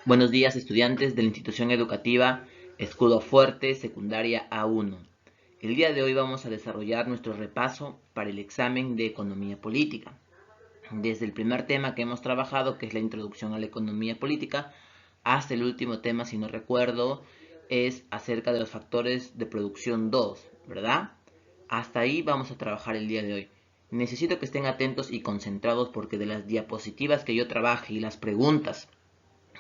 Buenos días, estudiantes de la institución educativa Escudo Fuerte, secundaria A1. El día de hoy vamos a desarrollar nuestro repaso para el examen de economía política. Desde el primer tema que hemos trabajado, que es la introducción a la economía política, hasta el último tema, si no recuerdo, es acerca de los factores de producción 2, ¿verdad? Hasta ahí vamos a trabajar el día de hoy. Necesito que estén atentos y concentrados porque de las diapositivas que yo trabaje y las preguntas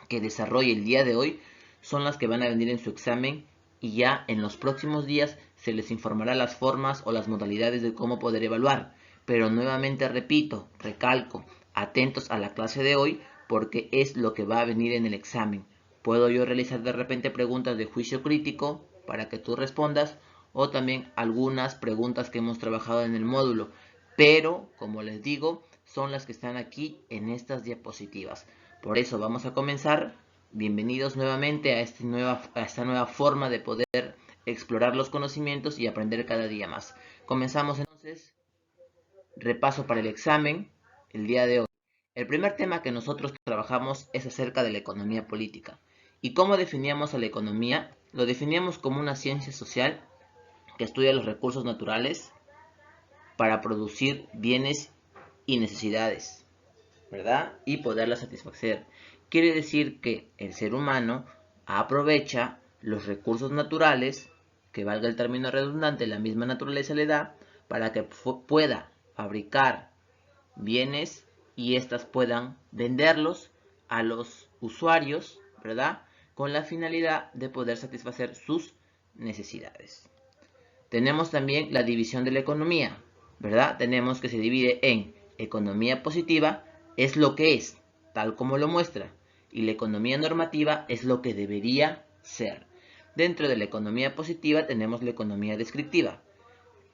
que desarrolle el día de hoy son las que van a venir en su examen y ya en los próximos días se les informará las formas o las modalidades de cómo poder evaluar. Pero nuevamente repito, recalco, atentos a la clase de hoy porque es lo que va a venir en el examen. Puedo yo realizar de repente preguntas de juicio crítico para que tú respondas o también algunas preguntas que hemos trabajado en el módulo. Pero, como les digo, son las que están aquí en estas diapositivas. Por eso vamos a comenzar. Bienvenidos nuevamente a esta nueva forma de poder explorar los conocimientos y aprender cada día más. Comenzamos entonces. Repaso para el examen el día de hoy. El primer tema que nosotros trabajamos es acerca de la economía política. ¿Y cómo definíamos a la economía? Lo definíamos como una ciencia social que estudia los recursos naturales para producir bienes y necesidades, ¿verdad? Y poderla satisfacer. Quiere decir que el ser humano aprovecha los recursos naturales, que valga el término redundante, la misma naturaleza le da, para que pueda fabricar bienes y éstas puedan venderlos a los usuarios, ¿verdad? Con la finalidad de poder satisfacer sus necesidades. Tenemos también la división de la economía, ¿verdad? Tenemos que se divide en economía positiva, es lo que es, tal como lo muestra, y la economía normativa es lo que debería ser. Dentro de la economía positiva tenemos la economía descriptiva.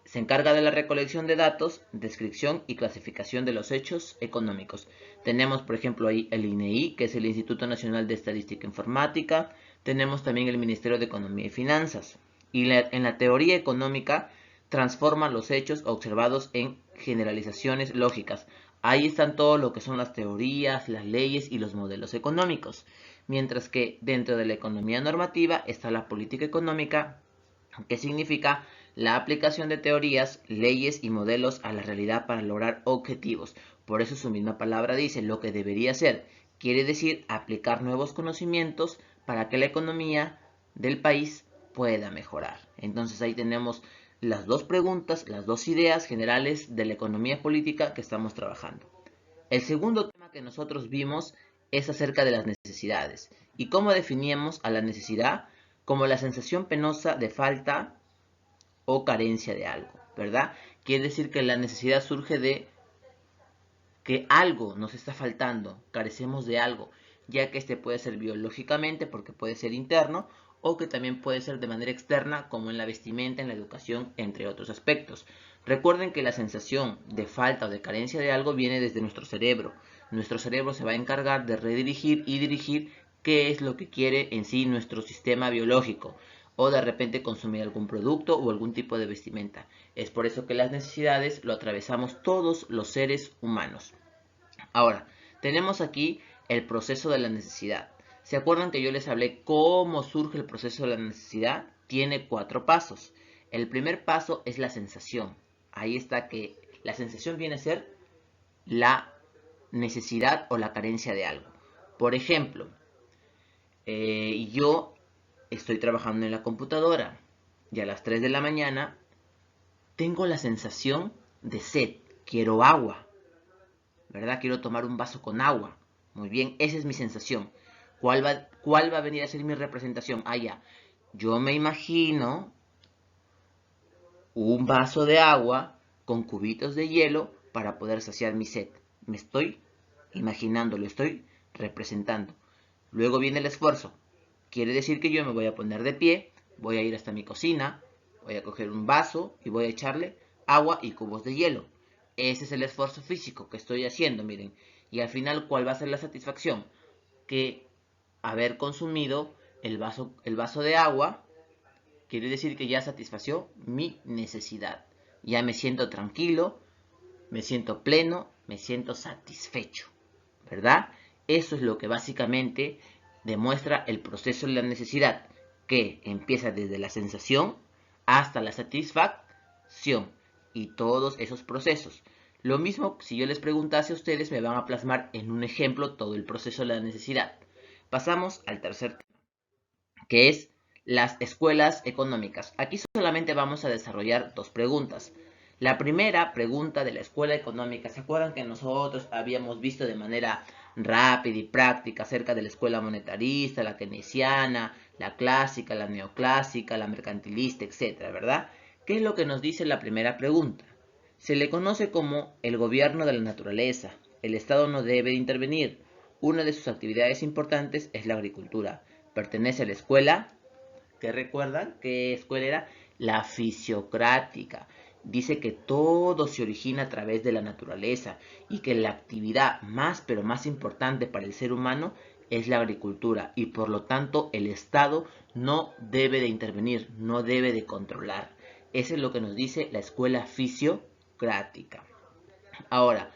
Se encarga de la recolección de datos, descripción y clasificación de los hechos económicos. Tenemos, por ejemplo, ahí el INEI, que es el Instituto Nacional de Estadística e Informática. Tenemos también el Ministerio de Economía y Finanzas. Y en la teoría económica transforma los hechos observados en generalizaciones lógicas. Ahí están todo lo que son las teorías, las leyes y los modelos económicos. Mientras que dentro de la economía normativa está la política económica, que significa la aplicación de teorías, leyes y modelos a la realidad para lograr objetivos. Por eso su misma palabra dice lo que debería ser. Quiere decir aplicar nuevos conocimientos para que la economía del país pueda mejorar. Entonces ahí tenemos las dos preguntas, las dos ideas generales de la economía política que estamos trabajando. El segundo tema que nosotros vimos es acerca de las necesidades. ¿Y cómo definíamos a la necesidad? Como la sensación penosa de falta o carencia de algo, ¿verdad? Quiere decir que la necesidad surge de que algo nos está faltando, carecemos de algo, ya que este puede ser biológicamente porque puede ser interno o que también puede ser de manera externa como en la vestimenta, en la educación, entre otros aspectos. Recuerden que la sensación de falta o de carencia de algo viene desde nuestro cerebro. Nuestro cerebro se va a encargar de redirigir y dirigir qué es lo que quiere en sí nuestro sistema biológico o de repente consumir algún producto o algún tipo de vestimenta. Es por eso que las necesidades lo atravesamos todos los seres humanos. Ahora, tenemos aquí el proceso de la necesidad. ¿Se acuerdan que yo les hablé cómo surge el proceso de la necesidad? Tiene 4 pasos. El primer paso es la sensación. Ahí está que la sensación viene a ser la necesidad o la carencia de algo. Por ejemplo, yo estoy trabajando en la computadora y a las 3 de la mañana tengo la sensación de sed. Quiero agua. ¿Verdad? Quiero tomar un vaso con agua. Muy bien, esa es mi sensación. ¿Cuál va a venir a ser mi representación? Ah, ya. Yo me imagino un vaso de agua con cubitos de hielo para poder saciar mi sed. Me estoy imaginando, lo estoy representando. Luego viene el esfuerzo. Quiere decir que yo me voy a poner de pie, voy a ir hasta mi cocina, voy a coger un vaso y voy a echarle agua y cubos de hielo. Ese es el esfuerzo físico que estoy haciendo, miren. Y al final, ¿cuál va a ser la satisfacción? Que haber consumido el vaso de agua quiere decir que ya satisfació mi necesidad. Ya me siento tranquilo, me siento pleno, me siento satisfecho, ¿verdad? Eso es lo que básicamente demuestra el proceso de la necesidad, que empieza desde la sensación hasta la satisfacción y todos esos procesos. Lo mismo, si yo les preguntase a ustedes, me van a plasmar en un ejemplo todo el proceso de la necesidad. Pasamos al tercer tema, que es las escuelas económicas. Aquí solamente vamos a desarrollar dos preguntas. La primera pregunta de la escuela económica, ¿se acuerdan que nosotros habíamos visto de manera rápida y práctica acerca de la escuela monetarista, la keynesiana, la clásica, la neoclásica, la mercantilista, etcétera, ¿verdad? ¿Qué es lo que nos dice la primera pregunta? Se le conoce como el gobierno de la naturaleza. El Estado no debe intervenir. Una de sus actividades importantes es la agricultura. Pertenece a la escuela, que recuerdan qué escuela era, la fisiocrática. Dice que todo se origina a través de la naturaleza y que la actividad más pero más importante para el ser humano es la agricultura y por lo tanto el Estado no debe de intervenir, no debe de controlar. Eso es lo que nos dice la escuela fisiocrática. Ahora,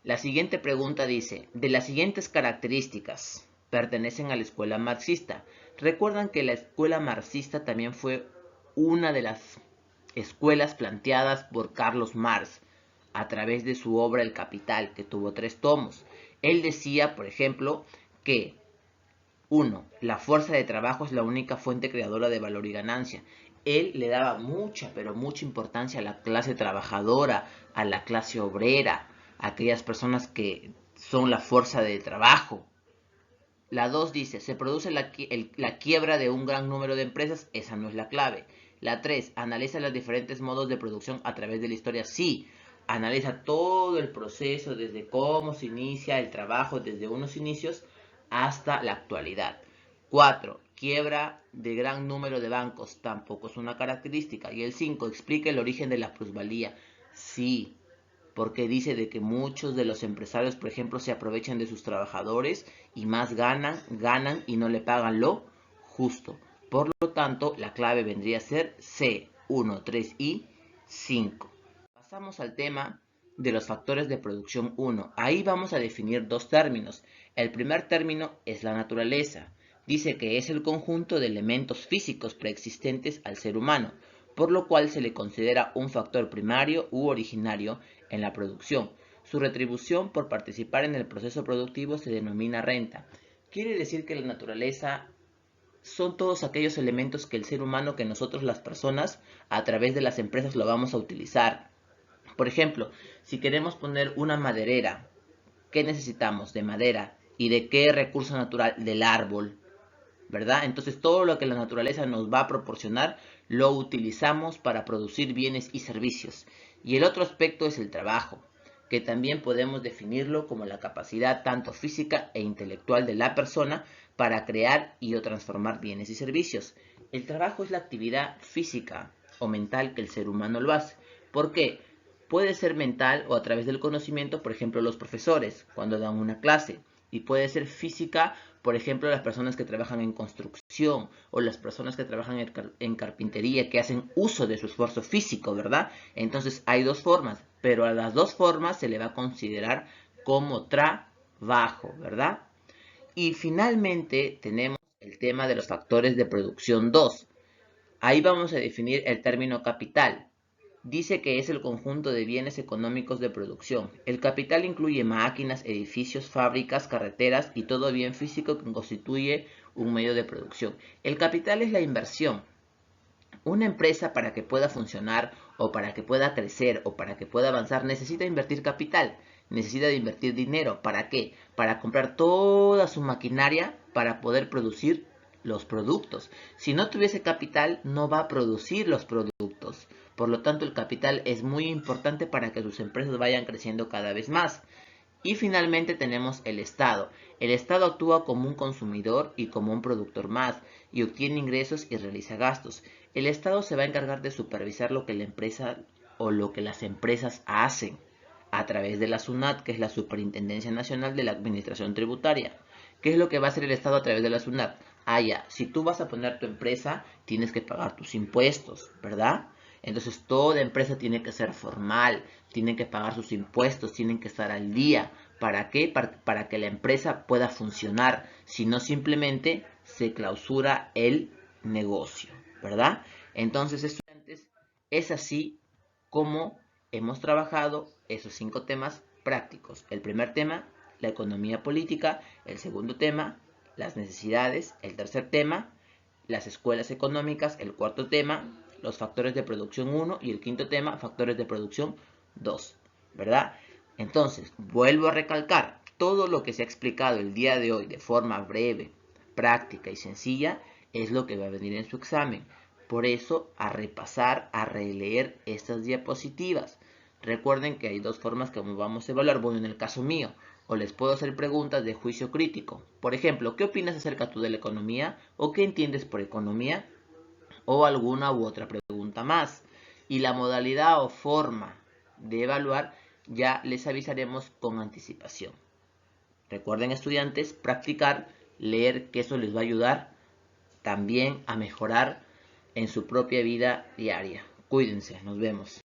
la siguiente pregunta dice, de las siguientes características pertenecen a la escuela marxista. Recuerdan que la escuela marxista también fue una de las escuelas planteadas por Carlos Marx a través de su obra El Capital, que tuvo 3 tomos. Él decía, por ejemplo, que 1. La fuerza de trabajo es la única fuente creadora de valor y ganancia. Él le daba mucha, pero mucha importancia a la clase trabajadora, a la clase obrera, a aquellas personas que son la fuerza de trabajo. La 2 dice, se produce la quiebra de un gran número de empresas, esa no es la clave. La 3, analiza los diferentes modos de producción a través de la historia, sí. Analiza todo el proceso, desde cómo se inicia el trabajo, desde unos inicios hasta la actualidad. 4, quiebra de gran número de bancos, tampoco es una característica. Y el 5, explica el origen de la plusvalía, sí. Porque dice de que muchos de los empresarios, por ejemplo, se aprovechan de sus trabajadores y más ganan y no le pagan lo justo. Por lo tanto, la clave vendría a ser C, 1, 3 y 5. Pasamos al tema de los factores de producción 1. Ahí vamos a definir dos términos. El primer término es la naturaleza. Dice que es el conjunto de elementos físicos preexistentes al ser humano, por lo cual se le considera un factor primario u originario en la producción. Su retribución por participar en el proceso productivo se denomina renta. Quiere decir que la naturaleza son todos aquellos elementos que el ser humano, que nosotros las personas, a través de las empresas lo vamos a utilizar. Por ejemplo, si queremos poner una maderera, ¿qué necesitamos? De madera. ¿Y de qué recurso natural? Del árbol, ¿verdad? Entonces todo lo que la naturaleza nos va a proporcionar lo utilizamos para producir bienes y servicios. Y el otro aspecto es el trabajo, que también podemos definirlo como la capacidad tanto física e intelectual de la persona para crear y o transformar bienes y servicios. El trabajo es la actividad física o mental que el ser humano lo hace. ¿Por qué? Puede ser mental o a través del conocimiento, por ejemplo, los profesores cuando dan una clase. Y puede ser física, por ejemplo, las personas que trabajan en construcción o las personas que trabajan en carpintería, que hacen uso de su esfuerzo físico, ¿verdad? Entonces hay dos formas, pero a las dos formas se le va a considerar como trabajo, ¿verdad? Y finalmente tenemos el tema de los factores de producción 2. Ahí vamos a definir el término capital. Dice que es el conjunto de bienes económicos de producción. El capital incluye máquinas, edificios, fábricas, carreteras y todo bien físico que constituye un medio de producción. El capital es la inversión. Una empresa, para que pueda funcionar o para que pueda crecer o para que pueda avanzar, necesita invertir capital, necesita de invertir dinero. ¿Para qué? Para comprar toda su maquinaria para poder producir los productos. Si no tuviese capital, no va a producir los productos. Por lo tanto, el capital es muy importante para que sus empresas vayan creciendo cada vez más. Y finalmente tenemos el Estado. El Estado actúa como un consumidor y como un productor más, y obtiene ingresos y realiza gastos. El Estado se va a encargar de supervisar lo que la empresa o lo que las empresas hacen a través de la SUNAT, que es la Superintendencia Nacional de la Administración Tributaria. ¿Qué es lo que va a hacer el Estado a través de la SUNAT? Ya, si tú vas a poner tu empresa, tienes que pagar tus impuestos, ¿verdad? Entonces toda empresa tiene que ser formal, tienen que pagar sus impuestos, tienen que estar al día. ¿Para qué? Para que la empresa pueda funcionar, si no simplemente se clausura el negocio, ¿verdad? Entonces, estudiantes, es así como hemos trabajado esos 5 temas prácticos. El primer tema, la economía política. El segundo tema, las necesidades. El tercer tema, las escuelas económicas. El cuarto tema, los factores de producción 1. Y el quinto tema, factores de producción 2, ¿verdad? Entonces, vuelvo a recalcar, todo lo que se ha explicado el día de hoy de forma breve, práctica y sencilla es lo que va a venir en su examen. Por eso, a repasar, a releer estas diapositivas. Recuerden que hay 2 formas que vamos a evaluar. Bueno, en el caso mío, o les puedo hacer preguntas de juicio crítico. Por ejemplo, ¿qué opinas acerca tú de la economía? ¿O qué entiendes por economía? O alguna u otra pregunta más. Y la modalidad o forma de evaluar ya les avisaremos con anticipación. Recuerden, estudiantes, practicar, leer, que eso les va a ayudar también a mejorar en su propia vida diaria. Cuídense, nos vemos.